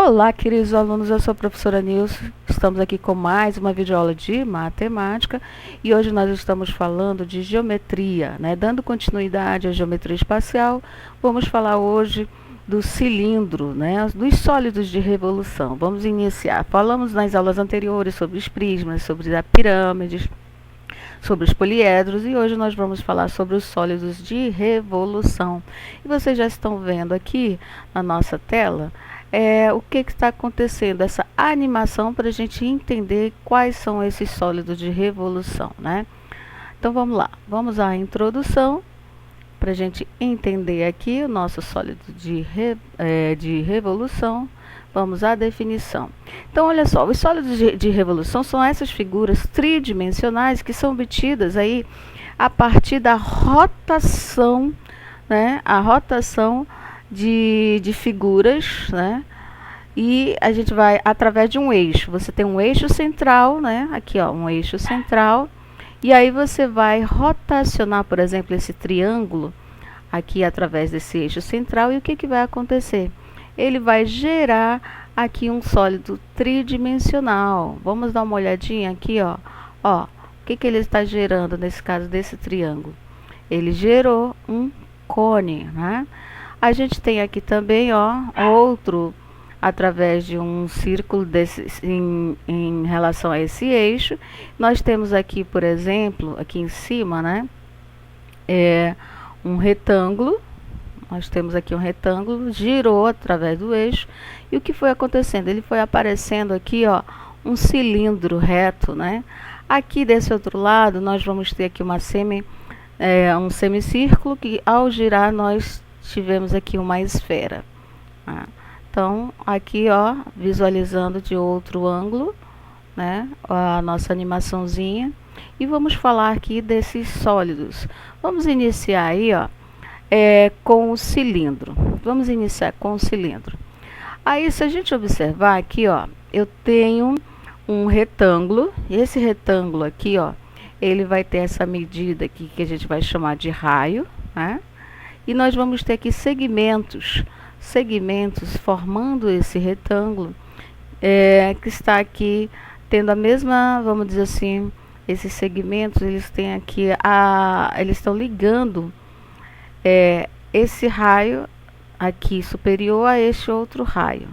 Olá, queridos alunos, eu sou a professora Nilce. Estamos aqui com mais uma videoaula de matemática e hoje nós estamos falando de geometria, né? Dando continuidade à geometria espacial, vamos falar hoje do cilindro, né? Dos sólidos de revolução. Vamos iniciar. Falamos nas aulas anteriores sobre os prismas, sobre as pirâmides, sobre os poliedros e hoje nós vamos falar sobre os sólidos de revolução. E vocês já estão vendo aqui na nossa tela o que está acontecendo, essa animação para a gente entender quais são esses sólidos de revolução, né? Então vamos lá, vamos à introdução para a gente entender aqui o nosso sólido de revolução. Vamos à definição. Então, olha só, os sólidos de revolução são essas figuras tridimensionais que são obtidas aí a partir da rotação, né? A rotação de figuras, né? E a gente vai através de um eixo. Você tem um eixo central, né? Aqui, ó, um eixo central. E aí você vai rotacionar, por exemplo, esse triângulo aqui através desse eixo central. E o que que vai acontecer? Ele vai gerar aqui um sólido tridimensional. Vamos dar uma olhadinha aqui, ó. Ó, o que que ele está gerando nesse caso desse triângulo? Ele gerou um cone, né? A gente tem aqui também, ó, outro através de um círculo em relação a esse eixo. Nós temos aqui, por exemplo, aqui em cima, né? Um retângulo. Nós temos aqui um retângulo, girou através do eixo. E o que foi acontecendo? Ele foi aparecendo aqui, ó, um cilindro reto, né? Aqui desse outro lado, nós vamos ter aqui um semicírculo que, ao girar, nós tivemos aqui uma esfera. Tá? Então, aqui, ó, visualizando de outro ângulo, né? A nossa animaçãozinha. E vamos falar aqui desses sólidos. Vamos iniciar aí, ó. Com o cilindro. Vamos iniciar com o cilindro. Aí, se a gente observar aqui, ó, eu tenho um retângulo. E esse retângulo aqui, ó, ele vai ter essa medida aqui que a gente vai chamar de raio, né? E nós vamos ter aqui segmentos formando esse retângulo, que está aqui tendo a mesma, vamos dizer assim, esses segmentos, eles têm aqui eles estão ligando esse raio aqui superior a este outro raio.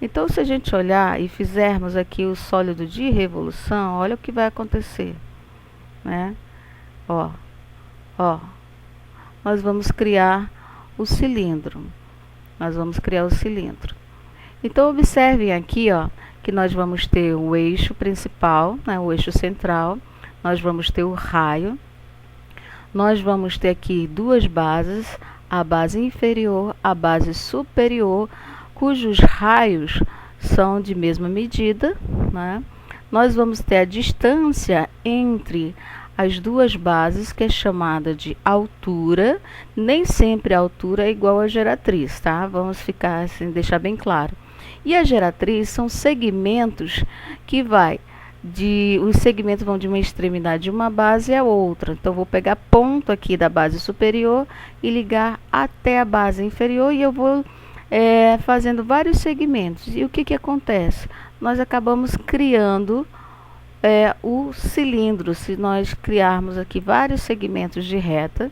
Então, se a gente olhar e fizermos aqui o sólido de revolução, olha o que vai acontecer, né? Ó, nós vamos criar o cilindro. Então, observem aqui, ó, que nós vamos ter o eixo principal, né, o eixo central, nós vamos ter o raio. Nós vamos ter aqui duas bases, a base inferior, a base superior, cujos raios são de mesma medida, né? Nós vamos ter a distância entre as duas bases, que é chamada de altura. Nem sempre a altura é igual à geratriz, tá? Vamos ficar assim, deixar bem claro. E a geratriz são segmentos que os segmentos vão de uma extremidade de uma base à outra. Então, vou pegar ponto aqui da base superior e ligar até a base inferior e eu vou fazendo vários segmentos. E o que que acontece? Nós acabamos criando o cilindro. Se nós criarmos aqui vários segmentos de reta,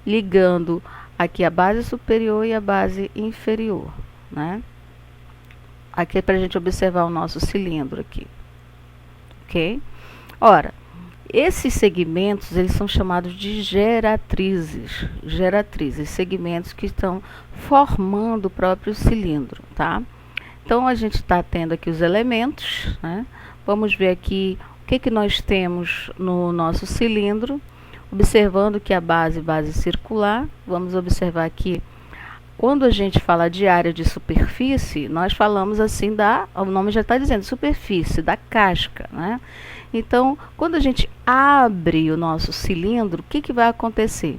ligando aqui a base superior e a base inferior, né? Aqui é para a gente observar o nosso cilindro aqui. Ok? Ora, esses segmentos, eles são chamados de geratrizes, segmentos que estão formando o próprio cilindro, tá? Então, a gente está tendo aqui os elementos, né? Vamos ver aqui o que que nós temos no nosso cilindro, observando que a base circular. Vamos observar aqui, quando a gente fala de área de superfície, nós falamos assim o nome já está dizendo, superfície, da casca, né? Então, quando a gente abre o nosso cilindro, o que que vai acontecer?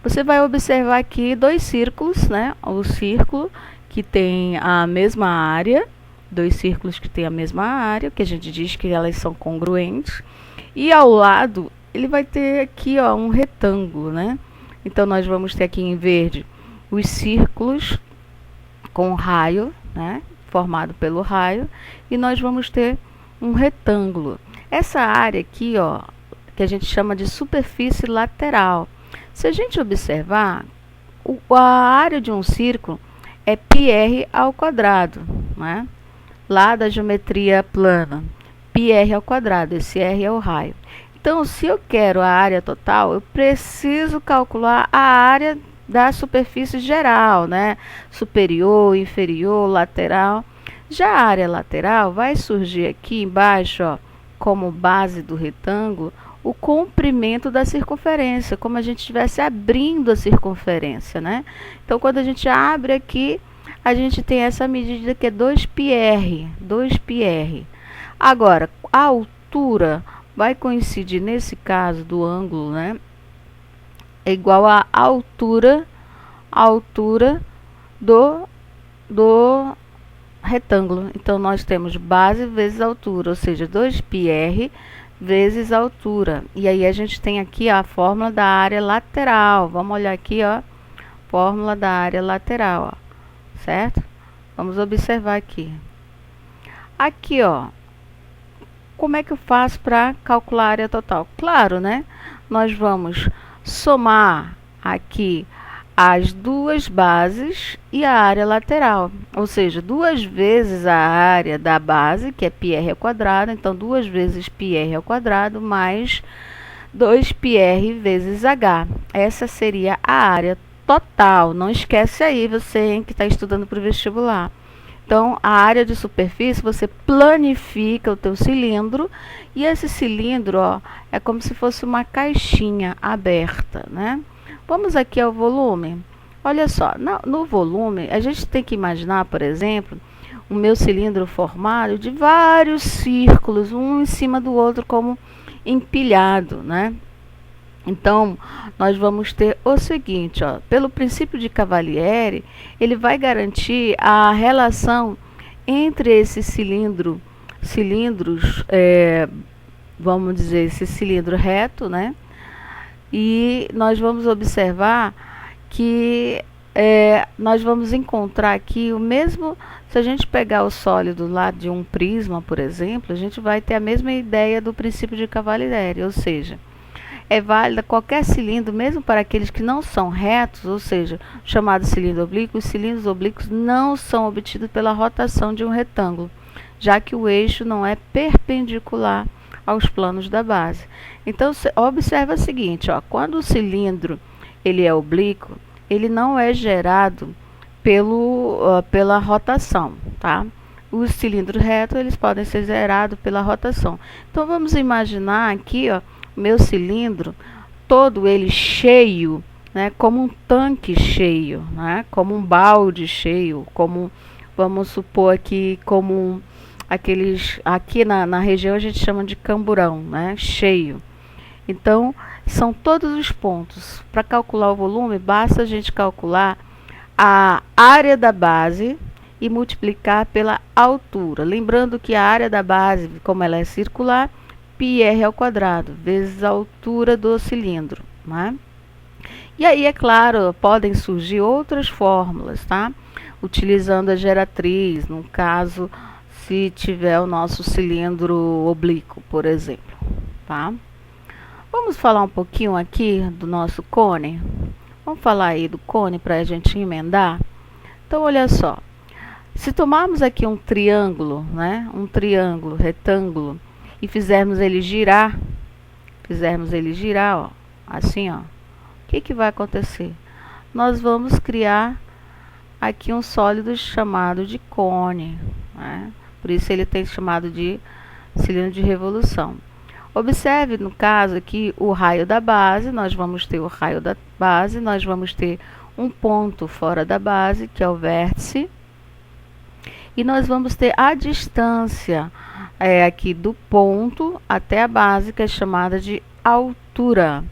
Você vai observar aqui dois círculos, né? O círculo que tem a mesma área, que a gente diz que elas são congruentes, e ao lado ele vai ter aqui, ó, um retângulo, né? Então, nós vamos ter aqui em verde os círculos com raio, né? formado pelo raio, e nós vamos ter um retângulo. Essa área aqui, ó, que a gente chama de superfície lateral. Se a gente observar, a área de um círculo é πr ao quadrado, né? Lá da geometria plana, πr ao quadrado, esse r é o raio. Então, se eu quero a área total, eu preciso calcular a área da superfície geral, né? Superior, inferior, lateral. Já a área lateral vai surgir aqui embaixo, ó, como base do retângulo, o comprimento da circunferência, como a gente estivesse abrindo a circunferência, né? Então, quando a gente abre aqui, a gente tem essa medida que é 2πr, 2πr. Agora, a altura vai coincidir, nesse caso do ângulo, né? É igual à altura do retângulo. Então, nós temos base vezes altura, ou seja, 2πr vezes altura. E aí a gente tem aqui a fórmula da área lateral. Vamos olhar aqui, ó, fórmula da área lateral, ó, certo? Vamos observar aqui. Aqui, ó, como é que eu faço para calcular a área total? Claro, né? Nós vamos somar aqui as duas bases e a área lateral, ou seja, 2 vezes a área da base, que é πr ao quadrado, então 2 vezes πr ao quadrado mais 2πr vezes h. Essa seria a área total. Não esquece aí, você que está estudando para o vestibular. Então, a área de superfície, você planifica o teu cilindro, e esse cilindro, ó, é como se fosse uma caixinha aberta, né? Vamos aqui ao volume. Olha só, no volume, a gente tem que imaginar, por exemplo, o meu cilindro formado de vários círculos, um em cima do outro, como empilhado, né? Então, nós vamos ter o seguinte, ó, pelo princípio de Cavalieri, ele vai garantir a relação entre esses cilindros, vamos dizer, esse cilindro reto, né? E nós vamos observar que nós vamos encontrar aqui o mesmo. Se a gente pegar o sólido lá de um prisma, por exemplo, a gente vai ter a mesma ideia do princípio de Cavalieri, ou seja, é válida qualquer cilindro, mesmo para aqueles que não são retos, ou seja, chamado cilindro oblíquo. Os cilindros oblíquos não são obtidos pela rotação de um retângulo, já que o eixo não é perpendicular aos planos da base. Então, observa o seguinte, ó, quando o cilindro ele é oblíquo, ele não é gerado pela rotação, tá? Os cilindros retos, eles podem ser gerados pela rotação. Então, vamos imaginar aqui, ó, meu cilindro, todo ele cheio, né, como um tanque cheio, né, como um balde cheio, como, vamos supor aqui, como aqueles, aqui na região a gente chama de camburão, né, cheio. Então, são todos os pontos. Para calcular o volume, basta a gente calcular a área da base e multiplicar pela altura. Lembrando que a área da base, como ela é circular, πr ao quadrado, vezes a altura do cilindro, né? E aí, é claro, podem surgir outras fórmulas, tá? Utilizando a geratriz, no caso, se tiver o nosso cilindro oblíquo, por exemplo, tá? Vamos falar um pouquinho aqui do nosso cone. Vamos falar aí do cone para a gente emendar. Então, olha só. Se tomarmos aqui um triângulo, né? Um triângulo retângulo, e fizermos ele girar, ó, assim, ó, o que vai acontecer? Nós vamos criar aqui um sólido chamado de cone, né? Por isso ele tem chamado de cilindro de revolução. Observe, no caso aqui, o raio da base. Nós vamos ter o raio da base, nós vamos ter um ponto fora da base, que é o vértice, e nós vamos ter a distância aqui do ponto até a base, que é chamada de altura,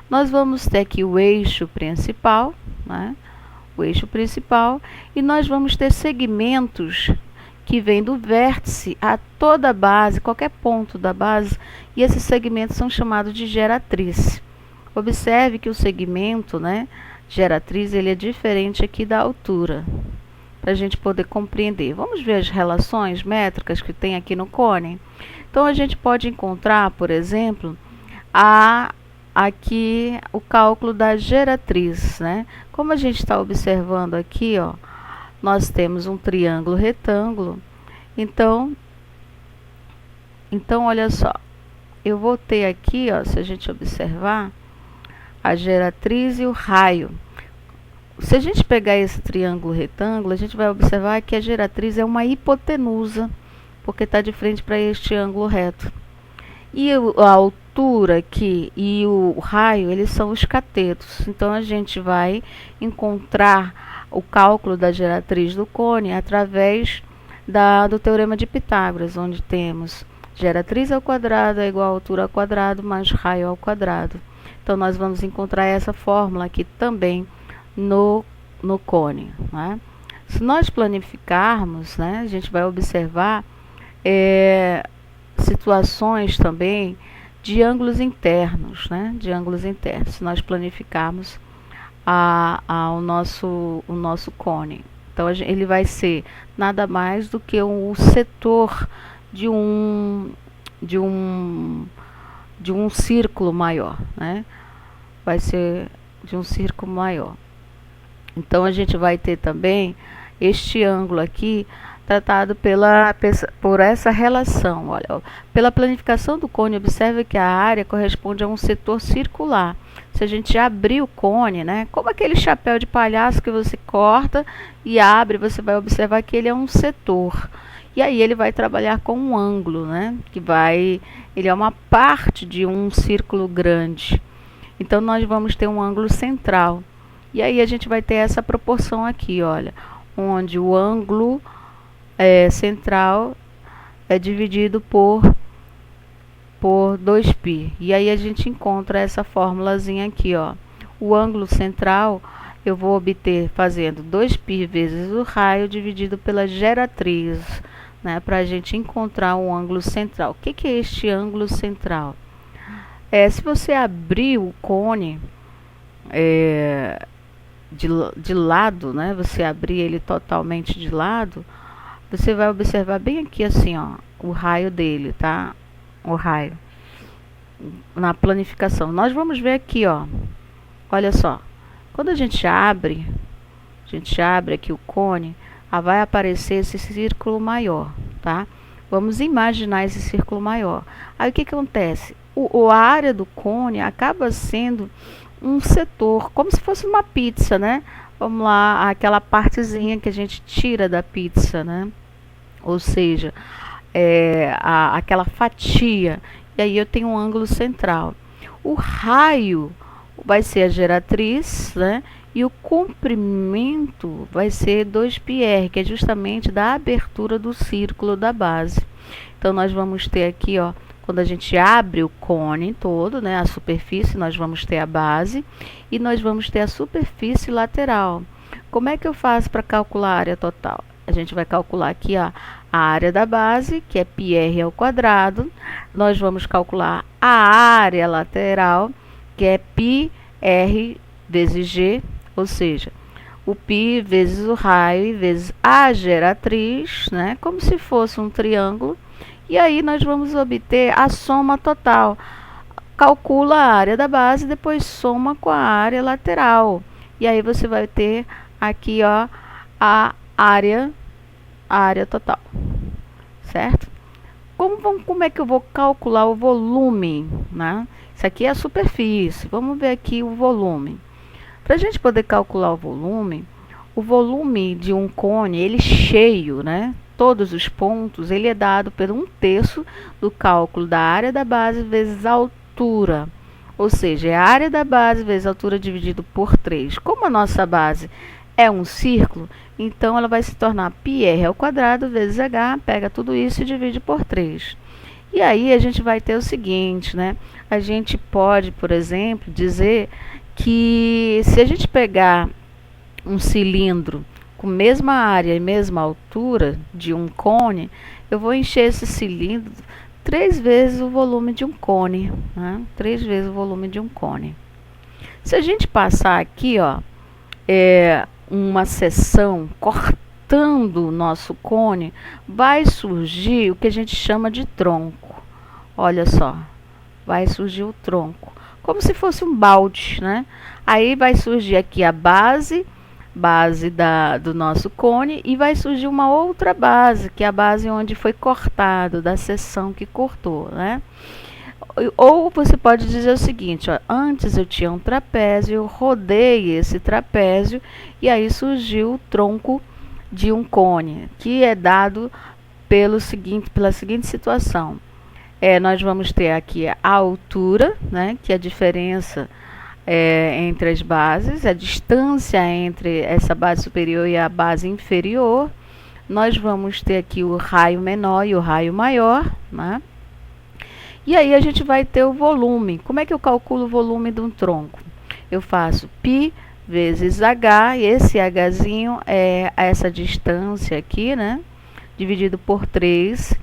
Nós vamos ter aqui o eixo principal, né? O eixo principal, e nós vamos ter segmentos que vêm do vértice a toda a base, qualquer ponto da base, e esses segmentos são chamados de geratriz. Observe que o segmento, né, geratriz, ele é diferente aqui da altura, para a gente poder compreender. Vamos ver as relações métricas que tem aqui no cone? Então, a gente pode encontrar, por exemplo, aqui o cálculo da geratriz, né? Como a gente está observando aqui, ó, nós temos um triângulo retângulo. Então, olha só, eu vou ter aqui, ó, se a gente observar, a geratriz e o raio. Se a gente pegar esse triângulo retângulo, a gente vai observar que a geratriz é uma hipotenusa, porque está de frente para este ângulo reto. E a altura aqui e o raio, eles são os catetos. Então, a gente vai encontrar o cálculo da geratriz do cone através do teorema de Pitágoras, onde temos geratriz ao quadrado é igual a altura ao quadrado mais raio ao quadrado. Então, nós vamos encontrar essa fórmula aqui também no cone, né? Se nós planificarmos, né, a gente vai observar situações também de ângulos internos, né? De ângulos internos, se nós planificarmos o nosso cone. Então, ele vai ser nada mais do que um setor de um círculo maior, né? Vai ser de um círculo maior. Então, a gente vai ter também este ângulo aqui tratado por essa relação. Olha, pela planificação do cone, observe que a área corresponde a um setor circular. Se a gente abrir o cone, né, como aquele chapéu de palhaço que você corta e abre, você vai observar que ele é um setor. E aí ele vai trabalhar com um ângulo, né, ele é uma parte de um círculo grande. Então, nós vamos ter um ângulo central. E aí a gente vai ter essa proporção aqui, olha, onde o ângulo central é dividido por 2π. E aí a gente encontra essa formulazinha aqui, ó. O ângulo central eu vou obter fazendo 2π vezes o raio dividido pela geratriz, né, para a gente encontrar um ângulo central. O que é este ângulo central? Se você abrir o cone de lado, né, você abrir ele totalmente de lado, você vai observar bem aqui assim, ó, o raio dele, tá? O raio na planificação. Nós vamos ver aqui, ó. Olha só. Quando a gente abre aqui o cone, vai aparecer esse círculo maior, tá? Vamos imaginar esse círculo maior. Aí o que acontece? A área do cone acaba sendo um setor, como se fosse uma pizza, né? Vamos lá, aquela partezinha que a gente tira da pizza, né? Ou seja, aquela fatia. E aí eu tenho um ângulo central. O raio vai ser a geratriz, né? E o comprimento vai ser 2πr, que é justamente da abertura do círculo da base. Então, nós vamos ter aqui, ó, quando a gente abre o cone todo, né, a superfície, nós vamos ter a base e nós vamos ter a superfície lateral. Como é que eu faço para calcular a área total? A gente vai calcular aqui, ó, a área da base, que é πr ao quadrado. Nós vamos calcular a área lateral, que é πr vezes g, ou seja, o π vezes o raio vezes a geratriz, né, como se fosse um triângulo. E aí nós vamos obter a soma total. Calcula a área da base, depois soma com a área lateral. E aí você vai ter aqui, ó, a área total. Certo? Como é que eu vou calcular o volume, né? Isso aqui é a superfície. Vamos ver aqui o volume. Para a gente poder calcular o volume de um cone, ele cheio, né? Todos os pontos, ele é dado por 1/3 do cálculo da área da base vezes a altura. Ou seja, é a área da base vezes a altura dividido por 3. Como a nossa base é um círculo, então ela vai se tornar πr ao quadrado vezes h, pega tudo isso e divide por 3. E aí a gente vai ter o seguinte, né? A gente pode, por exemplo, dizer que se a gente pegar um cilindro com mesma área e mesma altura de um cone, eu vou encher esse cilindro 3 vezes o volume de um cone, né? 3 vezes o volume de um cone. Se a gente passar aqui, ó, uma seção cortando o nosso cone, vai surgir o que a gente chama de tronco. Olha só, vai surgir o tronco, como se fosse um balde, né? Aí vai surgir aqui a base do nosso cone, e vai surgir uma outra base, que é a base onde foi cortado, da seção que cortou, né? Ou você pode dizer o seguinte, ó, antes eu tinha um trapézio, eu rodei esse trapézio e aí surgiu o tronco de um cone, que é dado pela seguinte situação. Nós vamos ter aqui a altura, né, que é a diferença entre as bases, a distância entre essa base superior e a base inferior. Nós vamos ter aqui o raio menor e o raio maior, né? E aí a gente vai ter o volume. Como é que eu calculo o volume de um tronco? Eu faço π vezes h, e esse hzinho é essa distância aqui, né? Dividido por 3,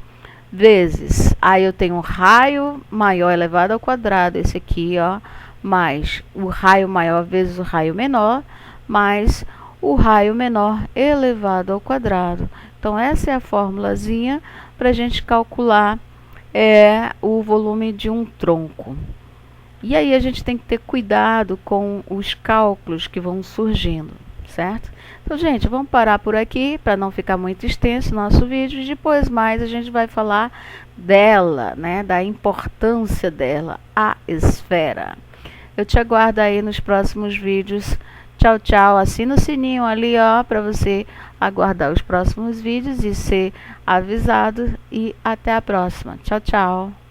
vezes, aí eu tenho o raio maior elevado ao quadrado, esse aqui, ó, mais o raio maior vezes o raio menor, mais o raio menor elevado ao quadrado. Então, essa é a formulazinha para a gente calcular o volume de um tronco. E aí a gente tem que ter cuidado com os cálculos que vão surgindo, certo? Então, gente, vamos parar por aqui para não ficar muito extenso o nosso vídeo. E depois mais a gente vai falar dela, né, da importância dela, a esfera. Eu te aguardo aí nos próximos vídeos. Tchau, tchau. Assina o sininho ali, ó, para você aguardar os próximos vídeos e ser avisado. E até a próxima. Tchau, tchau.